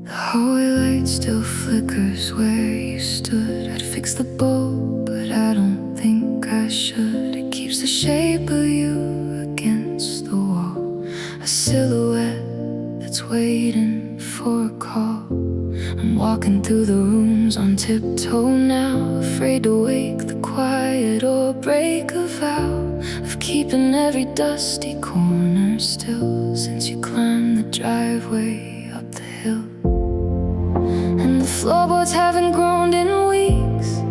The hallway light still flickers where you stood. I'd fix the bulb, but I don't think I should. It keeps the shape of you against the wall, a silhouette that's waiting for a call. I'm walking through the rooms on tiptoe now, afraid to wake the quiet or break a vow of keeping every dusty corner still, since you climbed the driveway up the hill. And the floorboards haven't groaned in weeks,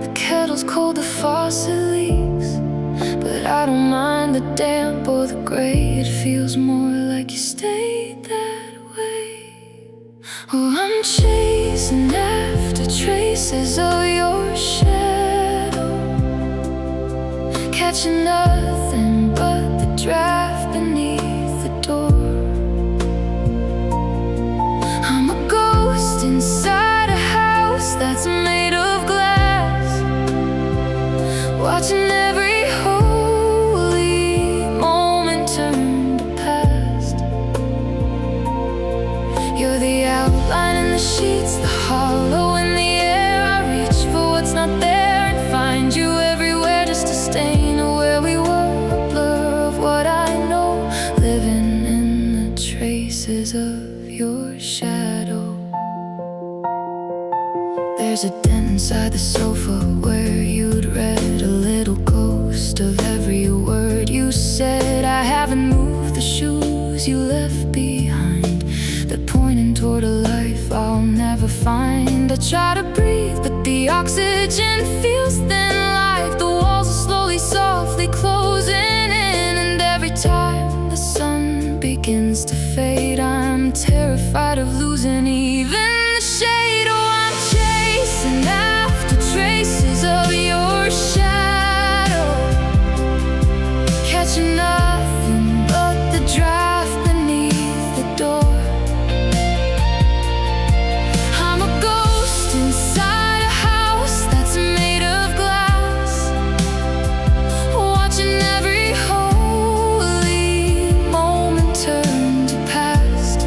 the kettle's cold, the faucet leaks, but I don't mind the damp or the gray. It feels more like you stayed that way. Oh, I'm chasing after traces of your shadow, catching nothing but the draft beneath the door. I'm a ghost inside a house that's made of glass, watching every holy moment turn to past. You're the outline in the sheets, the hollow in the air. I reach for what's not there and find you everywhere, just a stain of where we were, a blur of what I know, living in the traces of your shadow. There's a dent inside the sofa where you'd read, a little ghost of every word you said. I haven't moved the shoes you left behind, that pointing toward a life I'll never find. I try to breathe, but the oxygen feels thin, like the walls are slowly, softly closing in. And every time the sun begins to fade, I'm terrified of losing even the shade. Oh, I'm chasing after traces of your shadow, catching nothing but the draft beneath the door. I'm a ghost inside a house that's made of glass, watching every holy moment turn to past.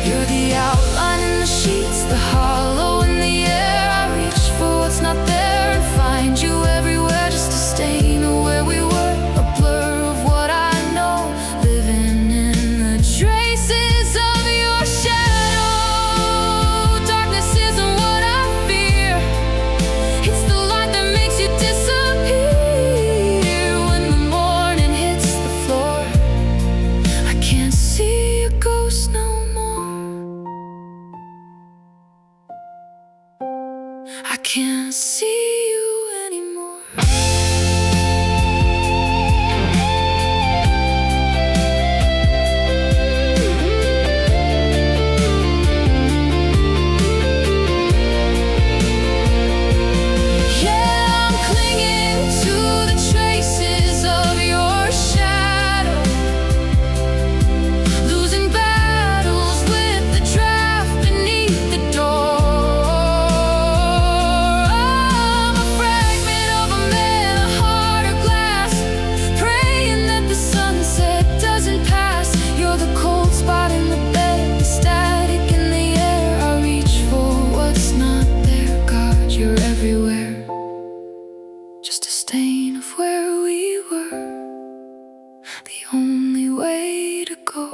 You're the outline in the sheets, the hollow in the air. I reach for what's not there and find you everywhere, just a stain of where we were, a blur of what I know, living in the traces of your shadow. Darkness isn't what I fear, it's the light that makes you disappear. When the morning hits the floor, I can't see a ghost no more. I can't see you anymore. Yeah, I'm clinging to the traces of your shadow, losing battles with the draft beneath the door. I'm a fragment of a man, a heart of glass, praying that the sunset doesn't pass. You're the cold spot in the bed, the static in the air. I reach for what's not there. God, you're everywhere, just a stain of where we were, the only way to go,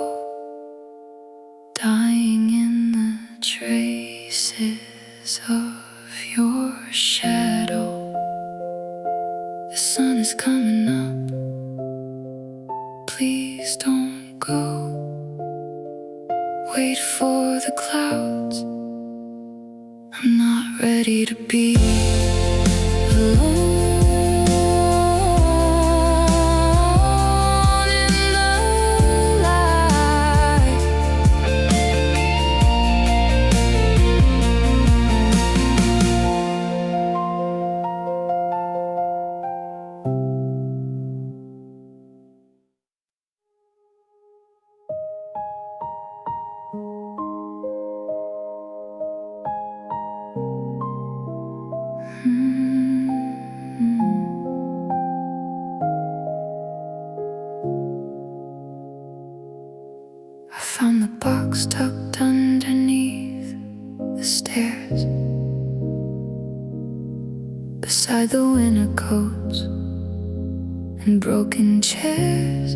dying in the traces of your shadow. The sun is coming up, please don't go. Wait for the clouds, I'm not ready to be alone in the light. box tucked underneath the stairs, beside the winter coats and broken chairs.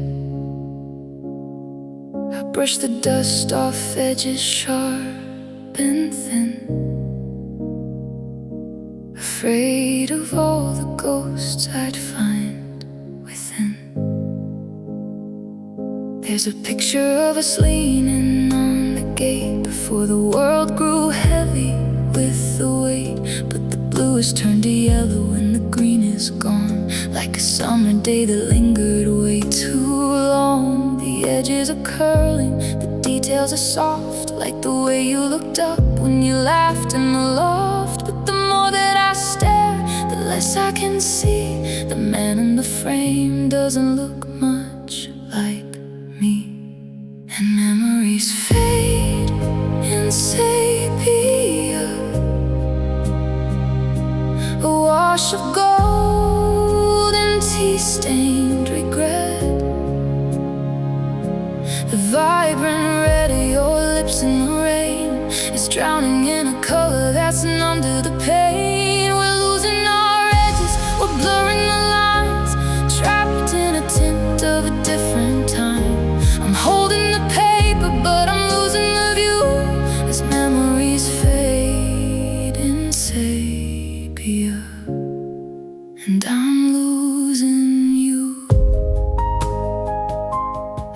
I brush the dust off edges sharp and thin, afraid of all the ghosts I'd find within. There's a picture of us leaning on the gate before the world grew heavy with the weight. But the blue has turned to yellow and the green is gone, like a summer day that lingered way too long. The edges are curling, the details are soft, like the way you looked up when you laughed in the loft. But the more that I stare, the less I can see. The man in the frame doesn't look much like me. And memories fade in sepia, a wash of gold and tea-stained regret. The vibrant red of your lips in the rain is drowning in a color that's numb to the pain. We're losing our edges, we're blurring the lines, trapped in a tint of a different time. I'm holding the paper, but I'm losing the view as memories fade in sepia, and I'm losing you.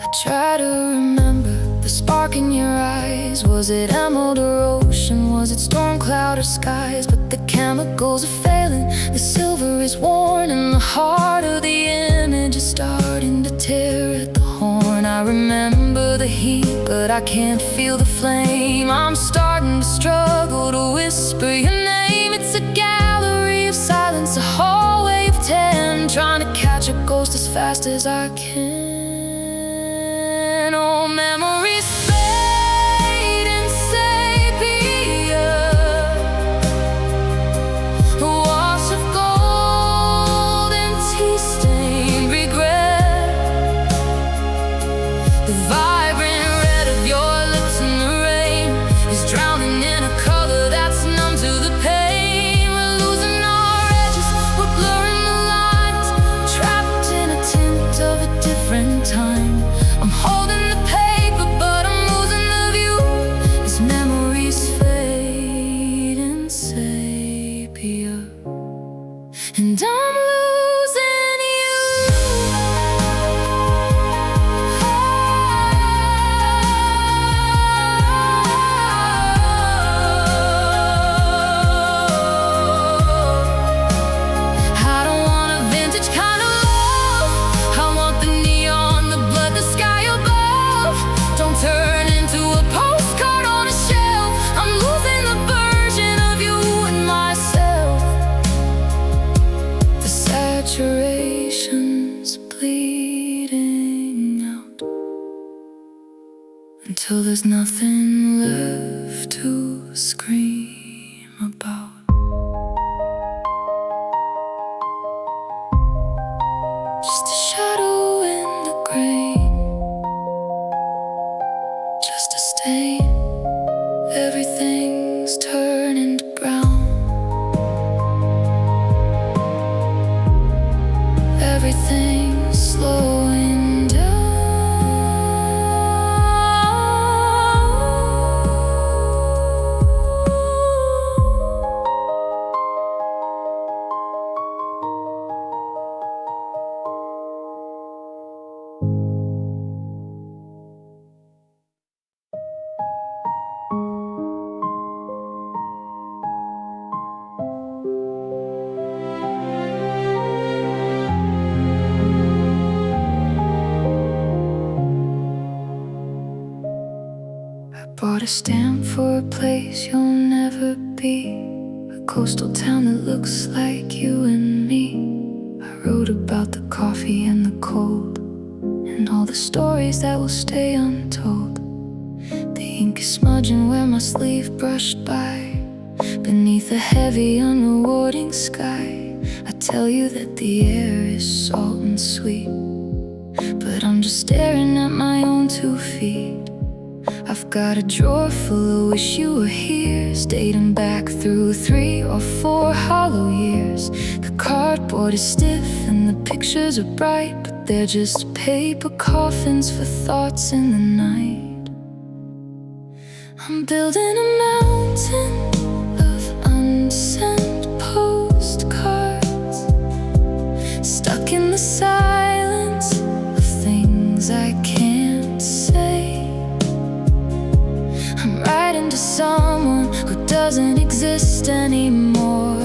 I try to remember the spark in your eyes. Was it emerald or ocean? Was it storm cloud or skies? But the chemicals are failing, the silver is worn, and the heart of the image is starting to tear at the horn. I remember the heat, but I can't feel the flame. I'm starting to struggle to whisper your name. It's a gallery of silence, a hallway of 10, trying to catch a ghost as fast as I can. Oh, memories fade in sepia, a wash of gold and tea-stained regret. The vibrant red of your lips in the rain is drowning in a color that's numb to the pain. We're losing our edges, we're blurring the lines, trapped in a tint of a different time. I'm holding the paper, but I'm losing the view as memories fade in sepia, and I'm losing you. I don't want a vintage kind of love. I want the neon, the blood, the sky above. Don't turn into a postcard on a shelf. I'm losing the version of you and myself. The saturation's bleeding out until there's nothing left to scream about. Just a shadow in the grain, just a stain. Everything's turning to brown, everything's slowing down. Bought a stamp for a place you'll never be, a coastal town that looks like you and me. I wrote about the coffee and the cold, and all the stories that will stay untold. The ink is smudging where my sleeve brushed by, beneath a heavy, unrewarding sky. I tell you that the air is salt and sweet, but I'm just staring at my own 2 feet. I've got a drawer full of wish you were here, dating back through 3 or 4 hollow years. The cardboard is stiff and the pictures are bright, but they're just paper coffins for thoughts in the night. I'm building a mountain of unsent postcards, stuck in the silence of things I can't say. I'm writing to someone who doesn't exist anymore,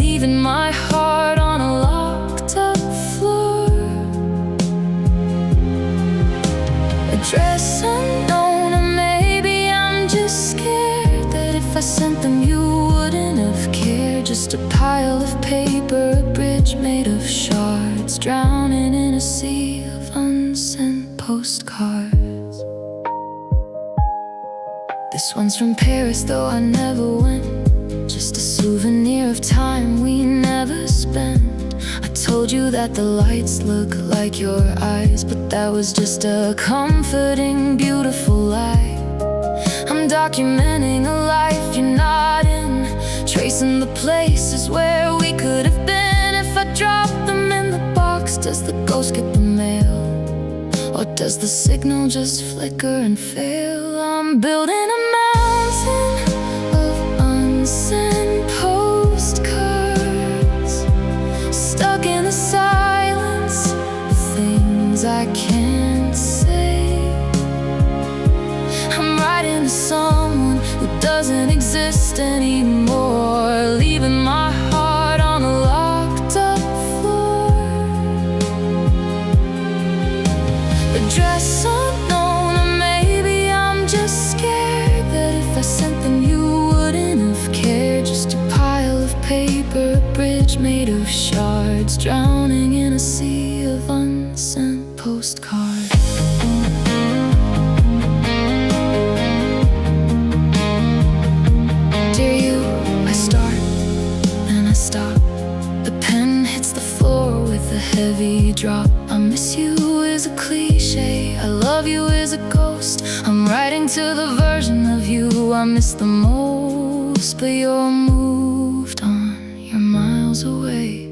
leaving my heart on a locked up floor. Address unknown, or maybe I'm just scared that if I sent them you wouldn't have cared. Just a pile of paper, a bridge made of shards, drowning in a sea of unsent postcards. This one's from Paris, though I never went, just a souvenir of time we never spent. I told you that the lights look like your eyes, but that was just a comforting, beautiful lie. I'm documenting a life you're not in, tracing the places where we could have been. If I drop them in the box, does the ghost get the mail? Or does the signal just flicker and fail? I'm building a mountain of unsent postcards, stuck in the silence of things I can't say. I'm writing to someone who doesn't exist anymore, leaving my heart on a locked up floor. Address unknown, or maybe I'm just scared that if I sent them you wouldn't have cared. Just a pile of paper, a bridge made of shards, drowning in a sea of unsent postcards. Dear you, I start, then I stop. The pen hits the floor with a heavy drop. I miss you is a cliche, I love you is a ghost. I'm writing to the version of you I miss the most. But you're moved on, you're miles away,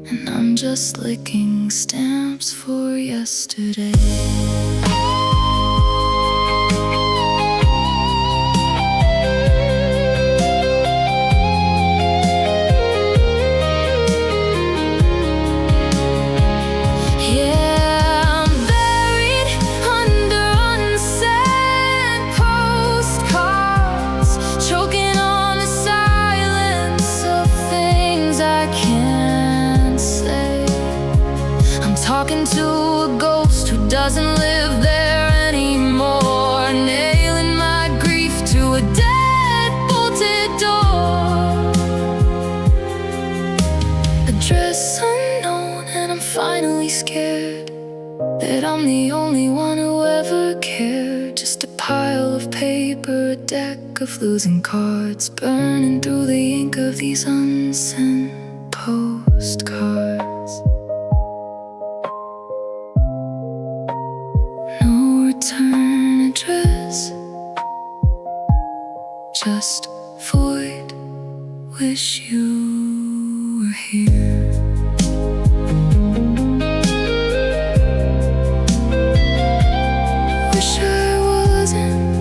and I'm just licking stamps for yesterday. Talking to a ghost who doesn't live there anymore, nailing my grief to a dead, bolted door. Address unknown, and I'm finally scared that I'm the only one who ever cared. Just a pile of paper, a deck of losing cards, burning through the ink of these unsent postcards. Return address, just void, wish you were here. Wish I wasn't.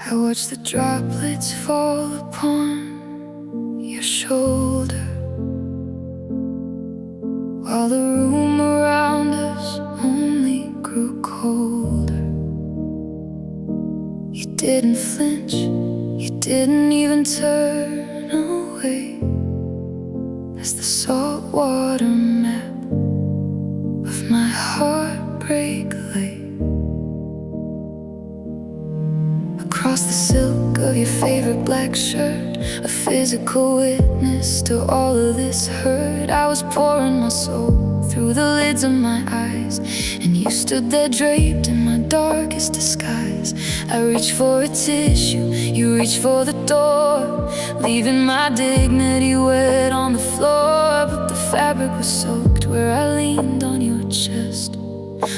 I watch the droplets fall upon your shoulder, while the room around us only grew colder. You didn't flinch, you didn't even turn away, as the saltwater map of my heartbreak lay. across the silk of your favorite black shirt, a physical witness to all of this hurt. I was pouring my soul through the lids of my eyes, and you stood there draped in my darkest disguise. I reached for a tissue, you reached for the door, leaving my dignity wet on the floor. But the fabric was soaked where I leaned on your chest,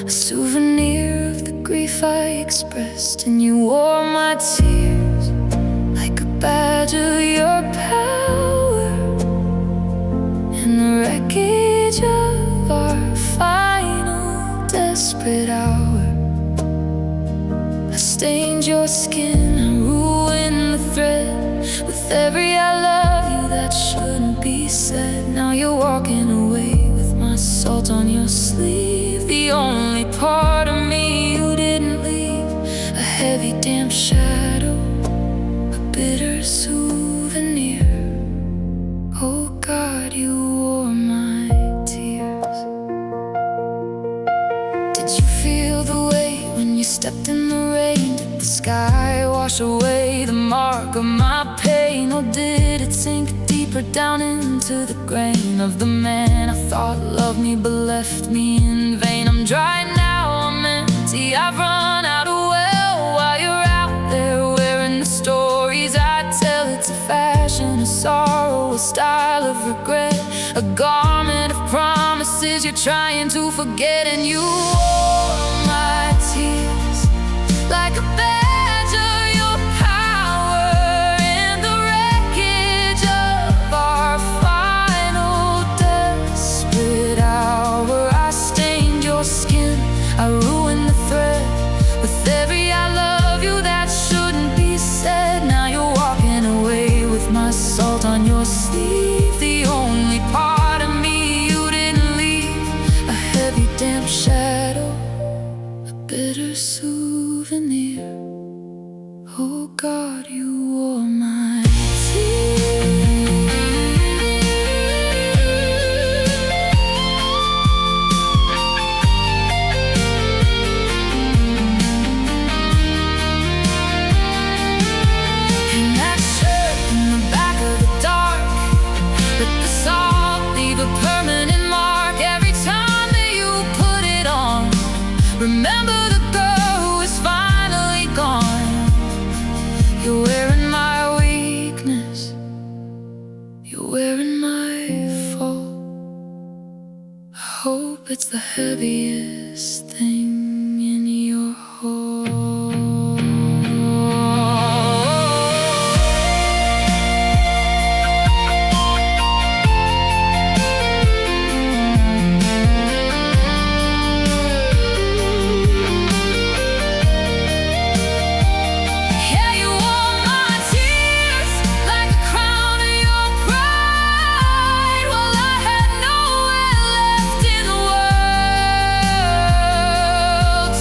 a souvenir of the grief I expressed. And you wore my tears like a badge of your power, in the wreckage of our final desperate hour. I stained your skin, I ruined the thread with every I love you that shouldn't be said. Now you're walking away with my salt on your sleeve, the only part of me you didn't leave. A heavy damp shadow, a bitter souvenir. Oh God, you wore my tears. Did you feel the weight when you stepped in the rain? Did the sky wash away the mark of my pain? Or did it sink deeper down into the grain of the man I thought loved me but left me in vain? I'm dry now, I'm empty, I've run out of well, while you're out there wearing the stories I tell. It's a fashion of sorrow, a style of regret, a garment of promises you're trying to forget. And you wore my tears like a badge of your power, in the wreckage of our final desperate hour. I stained your skin, I ruined the thread with every I love you that shouldn't be said. Now you're walking away with my salt on your sleeve, the only part of me you didn't leave. A heavy damp shadow, a bitter souvenir. Oh God, you wore my tears. And that shirt in the back of the dark, let the salt leave a permanent mark every time that you put it on. Remember the girl who is finally gone. You're wearing my weakness, you're wearing my fault. I hope it's the heaviest thing in your heart. Yeah, you wore my tears like a crown of your pride, while I had nowhere left in the world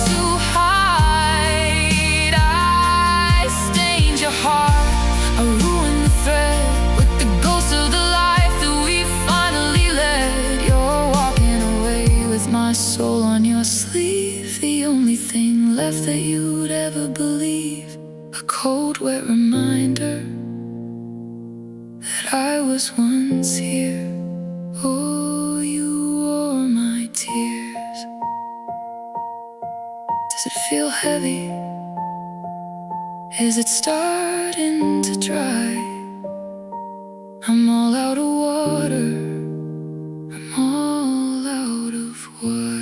to hide. I stained your heart, I ruined the thread with the ghost of the life that we finally led. You're walking away with my soul on your sleeve, the only thing left that you'd ever believe. A cold, wet reminder that I was once here. Oh, you wore my tears. Does it feel heavy? Is it starting to dry? I'm all out of water, I'm all out of why.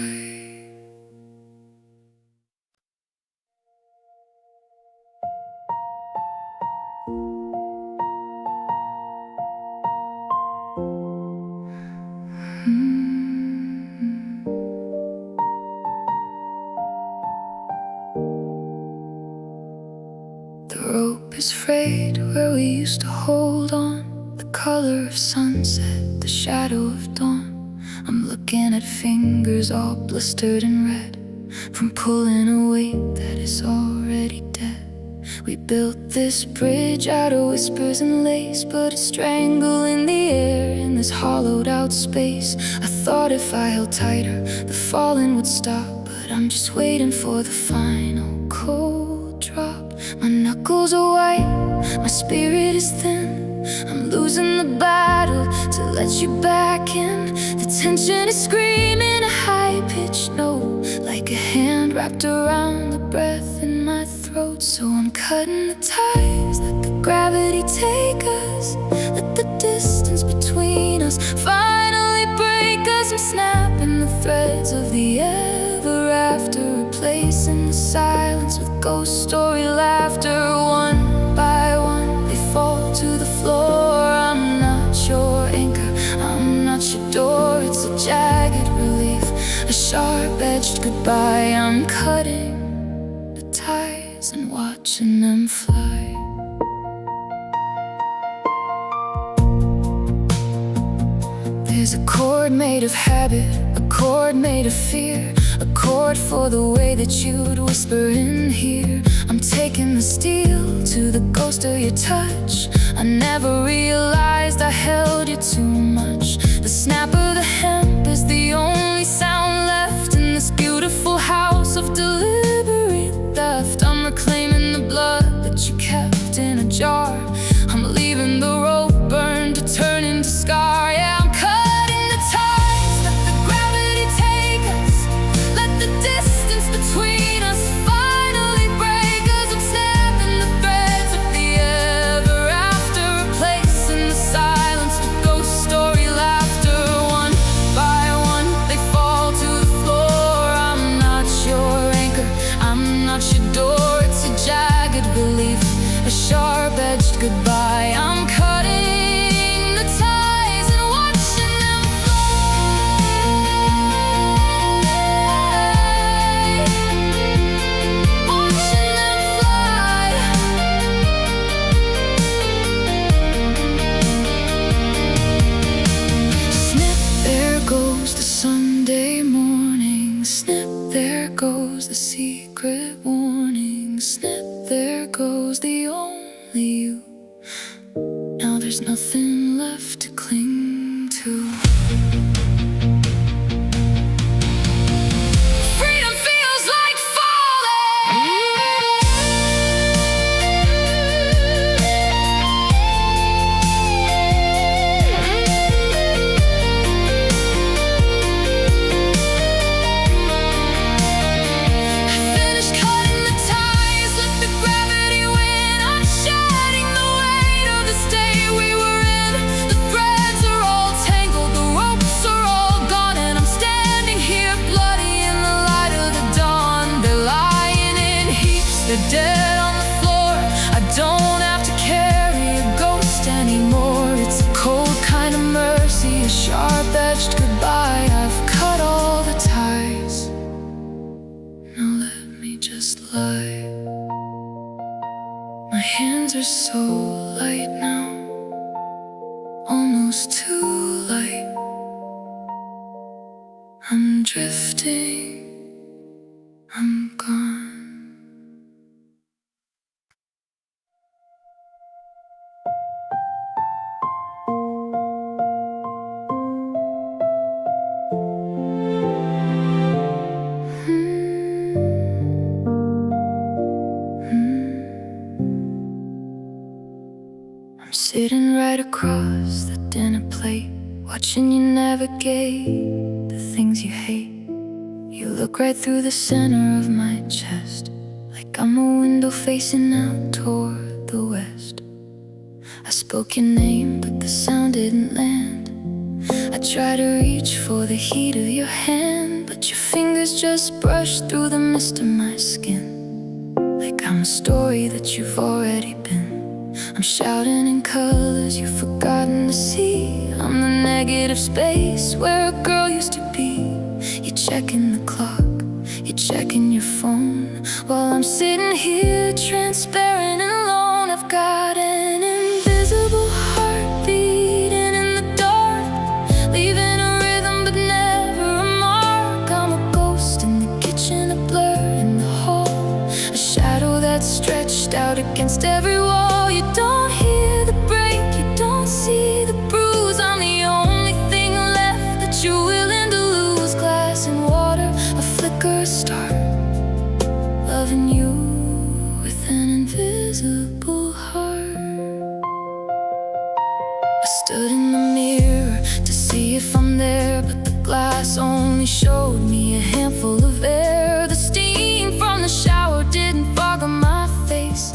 The rope is frayed where we used to hold on, the color of sunset, the shadow of dawn. I'm looking at fingers all blistered and red from pulling a weight that is already dead. We built this bridge out of whispers and lace, but it's strangling the air in this hollowed out space. I thought if I held tighter, the falling would stop, but I'm just waiting for the final cold drop. My knuckles twinkles are white, my spirit is thin. I'm losing the battle to let you back in. The tension is screaming a high-pitched note, like a hand wrapped around the breath in my throat. So I'm cutting the ties, let the gravity take us. Let the distance between us finally break us. I'm snapping the threads of the ever after, replacing the silence with ghost story laughter. One by one they fall to the floor. I'm not your anchor, I'm not your door. It's a jagged relief, a sharp-edged goodbye. I'm cutting the ties and watching them fly. There's a chord made of habit, a chord made of fear, a chord for the way that you'd whisper in here. I'm taking the steel to the ghost of your touch. I never realized I held you too much. The snap of the hemp is the only sound left in this beautiful house of deliberate theft. I'm reclaiming the blood that you kept in a jar. I'm leaving the rope burned to turn into scar. Yeah, I'm cutting the ties, let the gravity take us. Let the distance between us finally break us. I'm snapping the threads of the ever after, replacing the silence with ghost story laughter. One by one they fall to the floor. I'm not your anchor, I'm not your door. It's a jagged relief, a sharp-edged goodbye. I'm cutting the ties and watching them fly. Watching them fly. Snip, there goes the Sunday morning. Snip, there goes the secret warning. Snip, there goes the only you. Now there's nothing left to cling to. Freedom feels like falling. Finish cutting the ties, let the gravity win. I'm shedding the weight of this day we were in. The threads are all tangled, the ropes are all gone, and I'm standing here bloody in the light of the dawn. They're lying in heaps, they're dead on the floor. I don't have to carry a ghost anymore. It's a cold kind of mercy, a sharp-edged goodbye. I've cut all the ties, now let me just lie. My hands are so light now, almost too light. I'm drifting, I'm gone. I'm sitting right across the dinner plate, watching you navigate the things you hate. You look right through the center of my chest, like I'm a window facing out toward the west. I spoke your name, but the sound didn't land. I tried to reach for the heat of your hand, but your fingers just brushed through the mist of my skin, like I'm a story that you've already been. I'm shouting in colors you've forgotten to see. I'm the negative space where a girl used to be. You're checking the clock, you're checking your phone, while I'm sitting here transparent and alone. I've got an invisible heart beating in the dark, leaving a rhythm but never a mark. I'm a ghost in the kitchen, a blur in the hall, a shadow that's stretched out against every wall. You don't hear the break, you don't see the bruise. I'm the only thing left that you're willing to lose. Glass and water, a flicker, a start, loving you with an invisible invisible heart. I stood in the mirror to see if I'm there, but the glass only showed me a handful of air. The steam from the shower didn't fog on my face.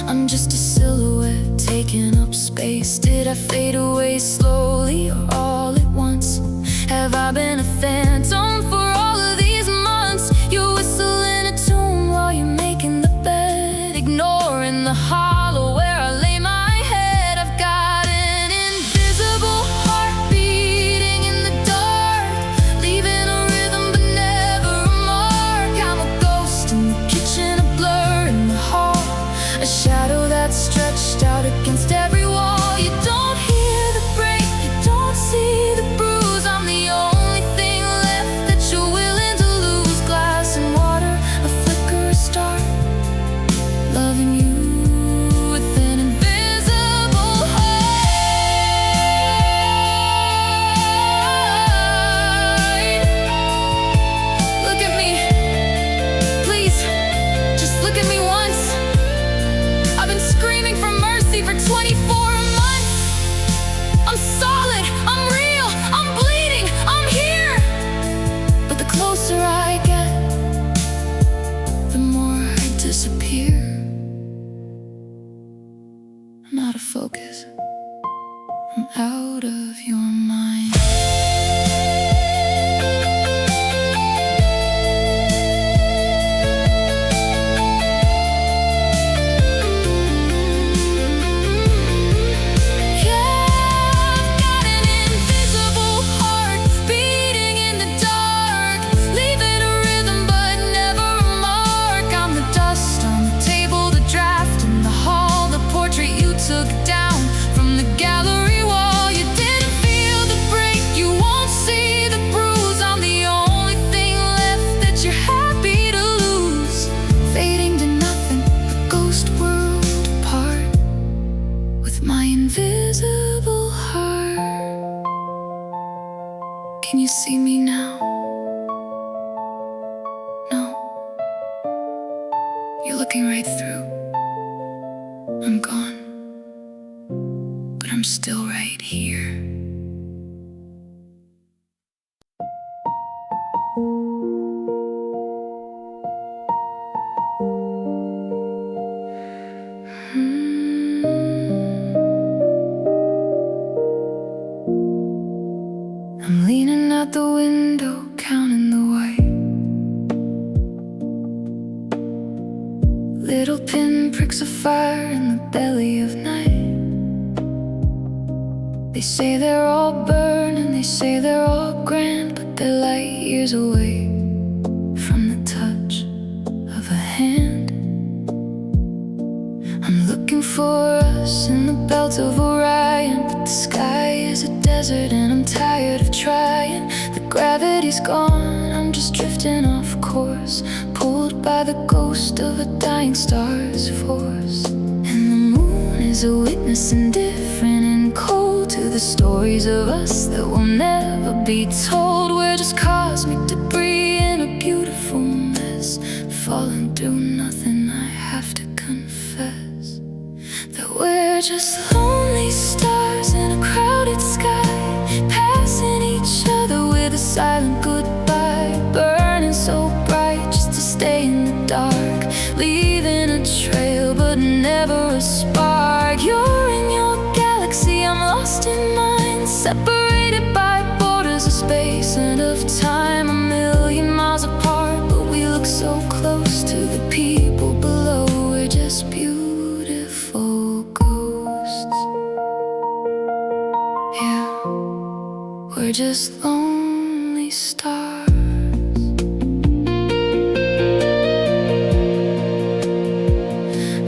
I'm just a silhouette taking up space. Did I fade away slowly or all at once? Have I been a phantom for all of these months? You whistle in a tune while you're making the bed, ignoring the hollow where I lay my head. I've got an invisible heart beating in the dark, leaving a rhythm but never a mark. I'm a ghost in the kitchen, a blur in the hall, a shadow that's stretched out against every wall. You don't hear the break, you don't see the bruise. I'm the only thing left that you're willing to lose. Glass and water, a flicker, a start, loving you with an invisible heart. Look at me, please, just look at me once. I've been screaming for mercy for 24 months. I'm solid, I'm real, I'm bleeding, I'm here. But the closer I get, the more I disappear. I'm out of focus, I'm out of your mind. Took down from the gallery wall. You didn't feel the break, you won't see the bruise. I'm the only thing left that you're happy to lose. Fading to nothing, a ghost world apart, with my invisible heart. Can you see me now? No, you're looking right through. I'm gone, but I'm still right here. I'm leaning out the window, counting the white little pinpricks of fire in the belly of night. They say they're all burning, they say they're all grand, but they're light years away from the touch of a hand. I'm looking for us in the belt of Orion, but the sky is a desert and I'm tired of trying. The gravity's gone, I'm just drifting off course, pulled by the ghost of a dying star's force. And the moon is a witness, indifferent and cold to the stories of us that will never be told. We're just cosmic debris in a beautiful mess, falling through nothing. I have to confess that we're just lonely stars in a crowded sky, passing each other with a silent goodbye, burning so bright just to stay in the dark, leaving a trail but never a spark. You're in your galaxy, I'm lost in mine, separated by borders of space and of time, a million miles apart, but we look so close to the people below. We're just beautiful ghosts. Yeah, we're just lonely stars.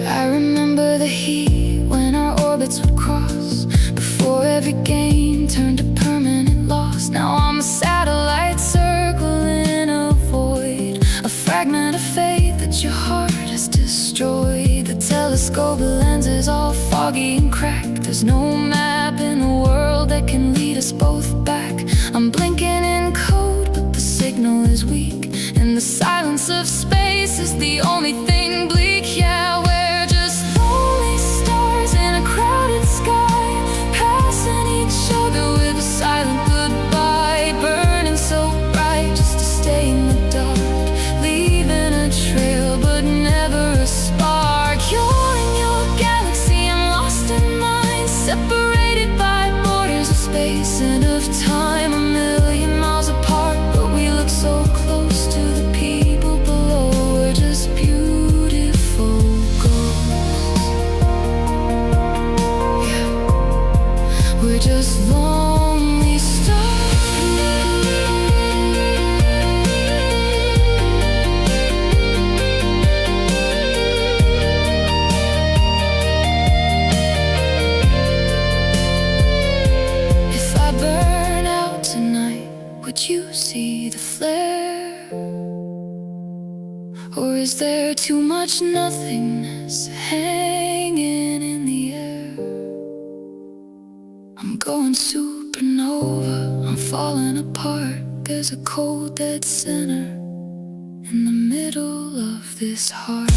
I remember the heat when our orbits would cross, before every game turned to permanent loss. Now I'm a satellite circling a void, a fragment of faith that your heart has destroyed. The telescope lens is all foggy and cracked. There's no map in the world that can lead us both back. I'm blinking in code, but the signal is weak, and the silence of space is the only thing bleak. Yeah, we're just there too much nothingness hanging in the air? I'm going supernova, I'm falling apart. There's a cold dead center in the middle of this heart.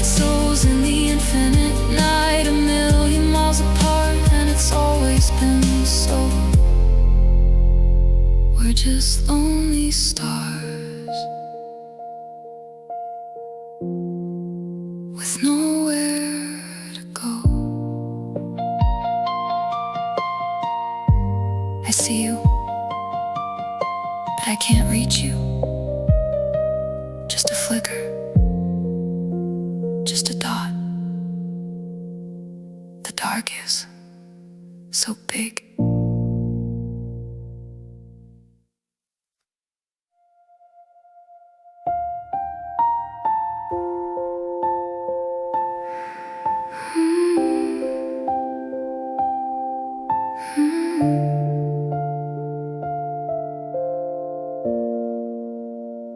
Souls in the infinite night, a million miles apart, and it's always been so. We're just lonely stars with nowhere to go. I see you, but I can't reach you. Just a flicker, just a dot. The dark is so big.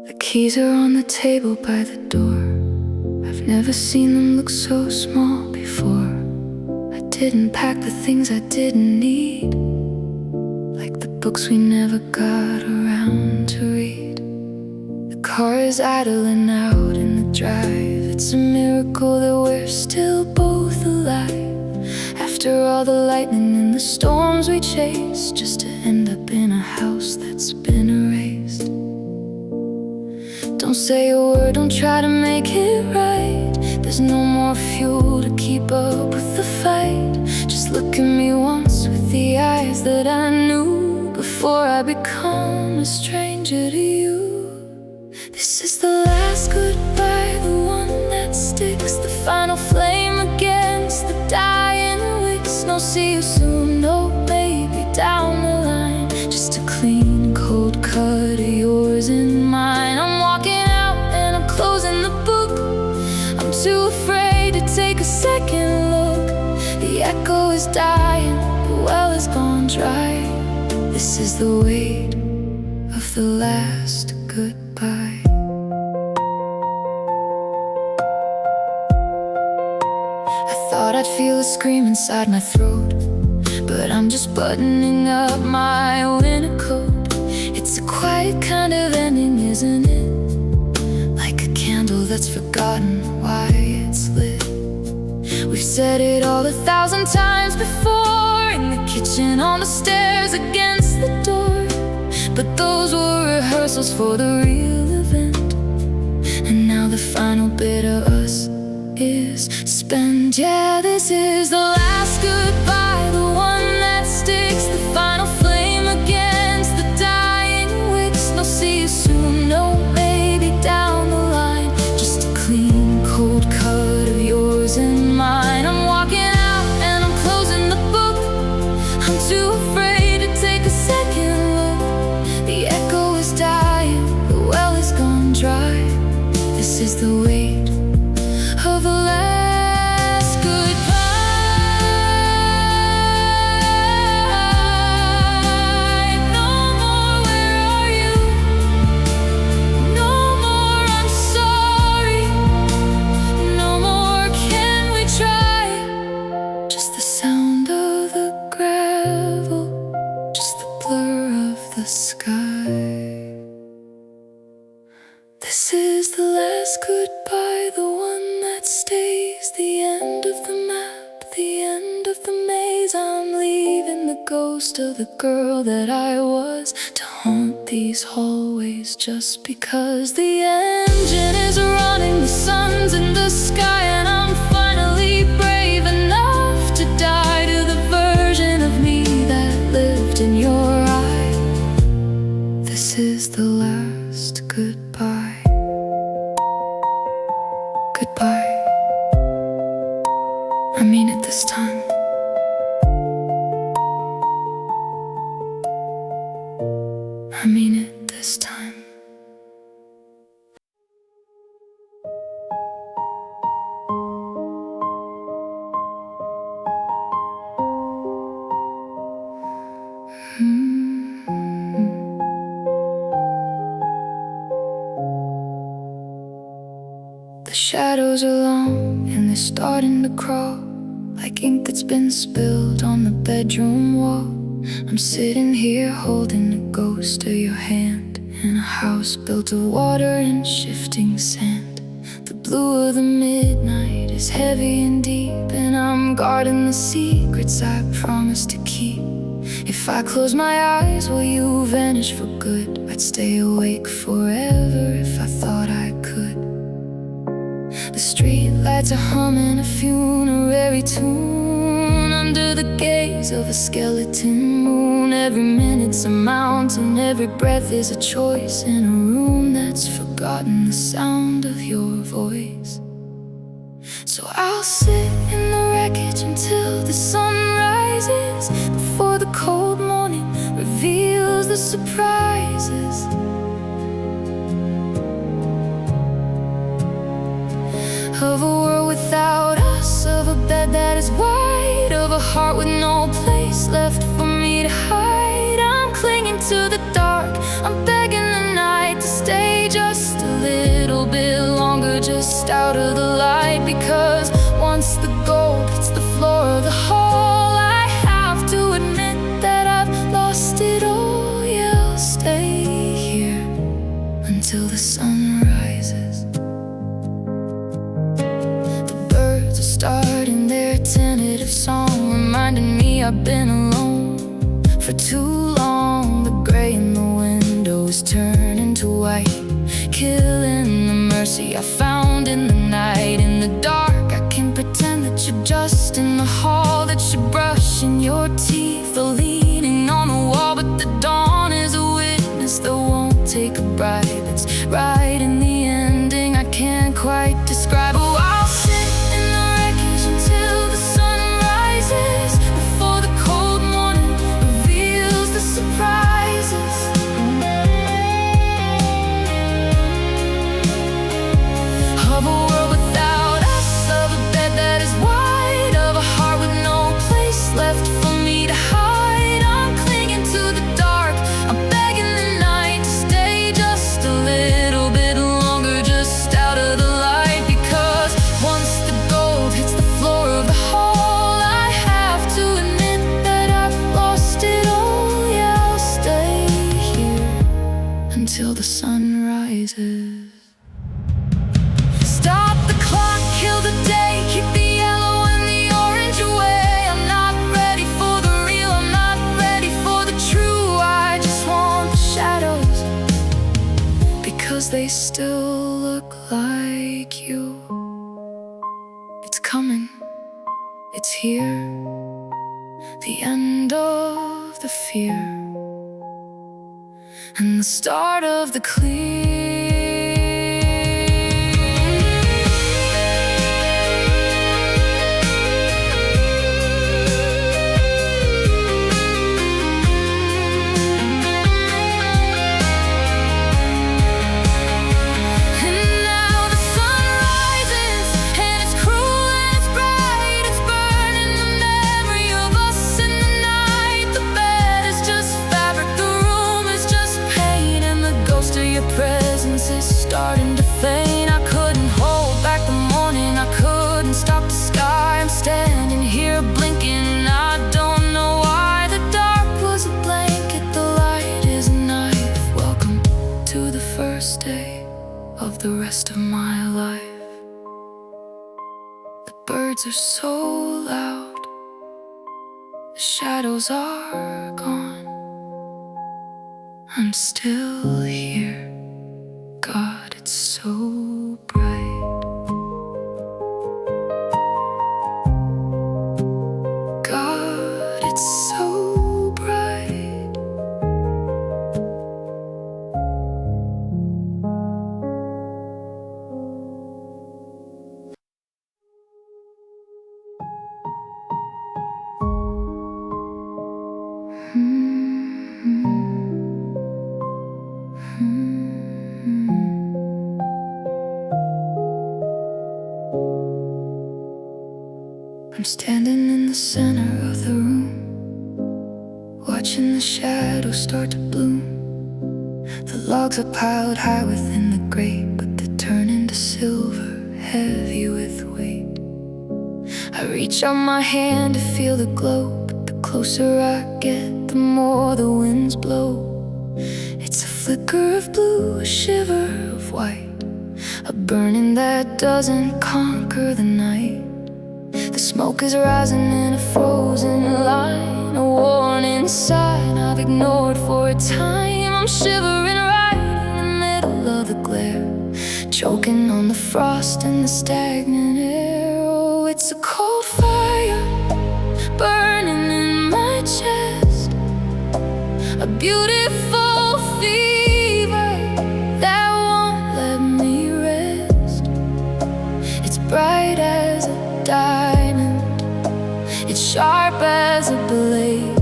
The keys are on the table by the door. I've never seen them look so small before. I didn't pack the things I didn't need, like the books we never got around to read. The car is idling out in the drive. It's a miracle that we're still both alive, after all the lightning and the storms we chased, just to end up in a house that's been erased. Don't say a word, don't try to make it right. There's no more fuel to keep up with the fight. Just look at me once with the eyes that I knew before I become a stranger to you. This is the last goodbye, the one that sticks, the final flame against the dying wicks. No see you soon, no maybe down the line, just a clean cold cut of yours in mine. I'm walking out and I'm closing the book. I'm too afraid to take a second look. The echo is dying, the well is gone dry. This is the weight of the last goodbye. I thought I'd feel a scream inside my throat, but I'm just buttoning up my winter coat. It's a quiet kind of ending, isn't it? Like a candle that's forgotten why it's lit. We've said it all 1,000 times before, in the kitchen, on the stairs, against the door. But those were rehearsals for the real event, and now the final bit of us is spent. Yeah, this is the last goodbye, the one that sticks, the final flame against the dying wicks. No see you soon, no maybe down the line, just a clean cold cut of yours and mine. I'm walking out and I'm closing the book. I'm too afraid to take a second look. The echo is dying, the well is gone dry. This is the weight of the last goodbye. No more, where are you? No more, I'm sorry. No more, can we try? Just the sound of the gravel, just the blur of the sky. This is the last goodbye, the one that stays, the end of the map, the end of the maze. I'm leaving the ghost of the girl that I was to haunt these hallways, just because the engine is running, the sun's in the sky, and I'm finally brave enough to die to the version of me that lived in your eye. This is the last goodbye. goodbye. I mean it this time. I mean it this time. The shadows are long and they're starting to crawl, like ink that's been spilled on the bedroom wall. I'm sitting here holding the ghost of your hand in a house built of water and shifting sand. The blue of the midnight is heavy and deep, and I'm guarding the secrets I promised to keep. If I close my eyes, will you vanish for good? I'd stay awake forever if I thought I could. The street lights are humming a funerary tune under the gaze of a skeleton moon. Every minute's a mountain, every breath is a choice in a room that's forgotten the sound of your voice. So I'll sit in the wreckage until the sun rises, before the cold morning reveals the surprises. Of a world without us, of a bed that is wide, of a heart with no place left for me to hide. I'm clinging to the dark, I'm begging the night to stay just a little bit longer, just out of the light. Because once the gold hits the floor of the hall, I have to admit that I've lost it all. Yeah, I'll stay here until the sun rises. Starting their tentative song, reminding me I've been alone for too long. The gray in the windows turn into white, killing the mercy I found in the night. In the dark, I can pretend that you're just in the hall, that you're brushing your teeth or leaning on the wall. But the dawn is a witness that won't take a bribe. It's right in the ending, I can't quite describe. Oh, I'll sit before the cold morning reveals the surprises. Of a world without us, of a bed that is wide, of a heart with no place left for me to hide. I'm clinging to the dark, I'm begging the night to stay just a little bit longer, just out of the light. Because once the gold hits the floor of the hall, until the sun rises. Stop the clock, kill the day, keep the yellow and the orange away. I'm not ready for the real, I'm not ready for the true. I just want the shadows, because they still look like you. It's coming, it's here, the end of the fear and the start of the clear. Presence is starting to faint. I couldn't hold back the morning, I couldn't stop the sky. I'm standing here blinking, I don't know why. The dark was a blanket, the light is a knife. Welcome to the first day of the rest of my life. The birds are so loud, the shadows are gone. I'm still here. God, it's so bright. God, it's so bright. I'm standing in the center of the room, watching the shadows start to bloom. The logs are piled high within the grate, but they turn into silver, heavy with weight. I reach out my hand to feel the glow, but the closer I get, the more the winds blow. It's a flicker of blue, a shiver of white, a burning that doesn't conquer the night. The smoke is rising in a frozen line, a warning sign I've ignored for a time. I'm shivering right in the middle of the glare, choking on the frost and the stagnant air. Oh, it's a cold fire burning in my chest, a beautiful fever that won't let me rest. It's bright as a diamond, it's sharp as a blade,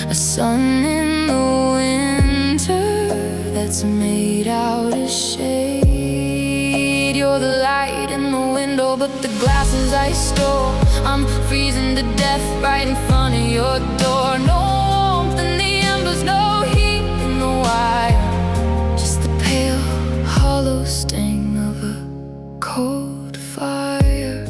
a sun in the winter that's made out of shade. You're the light in the window, but the glass is ice store. I'm freezing to death right in front of your door. No warmth in the embers, no heat in the wire, just the pale, hollow sting of a cold fire.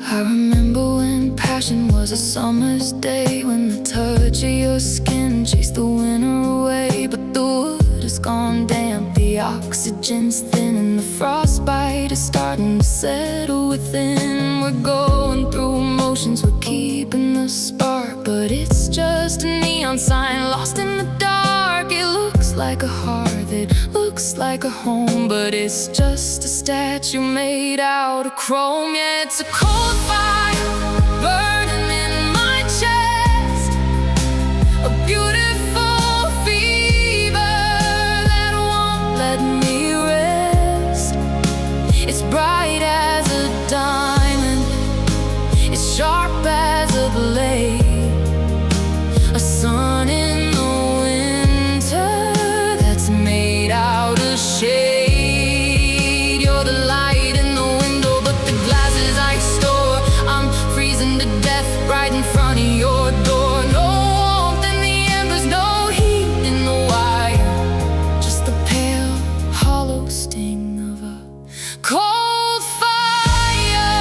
I remember when passion was a summer's day, when the touch of your skin chased the winter away. But the wood is gone damp, the oxygen's thin, and the frostbite is starting to settle within. We're going through emotions, we're keeping the spark, but it's just a neon sign lost in the dark. It looks like a hearth, it looks like a home, but it's just a statue made out of chrome. Yeah, it's a cold fire burning in my chest, a beautiful fever that won't let me rest. It's bright as a diamond, it's sharp as a blade, a sun in the winter that's made out of shade. You're the light in the window, but the glass is ice store. I'm freezing to death right in front of your door. No warmth in the embers, no heat in the wire, just the pale, hollow sting of a cold fire.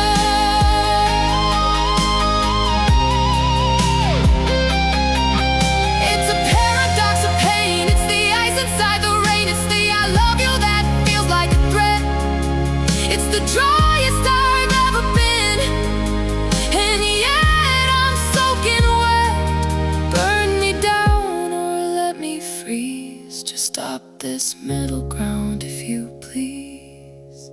It's a paradox of pain, it's the ice inside the rain, it's the I love you that feels like a threat. It's the driest I've ever been, and yet I'm soaking wet. Burn me down or let me freeze, just stop this middle ground if you please.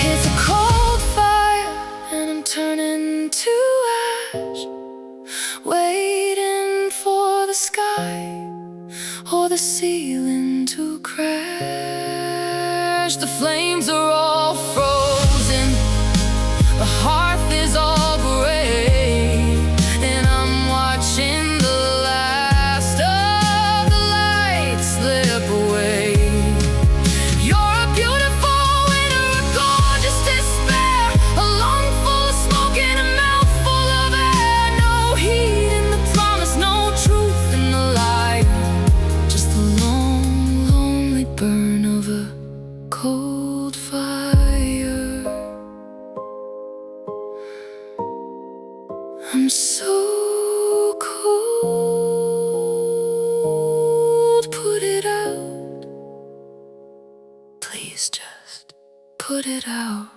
It's a cold fire and I'm turning to ash, waiting for the sky or the ceiling to crash. The flames are all frozen, the hearth is all gray, and I'm watching the last of the lights slip away. You're a beautiful winter, a gorgeous despair, a lung full of smoke and a mouth full of air. No heat in the promise, no truth in the lie, just the long, lonely burn of a cold fire. I'm so cold, put it out. Please just put it out.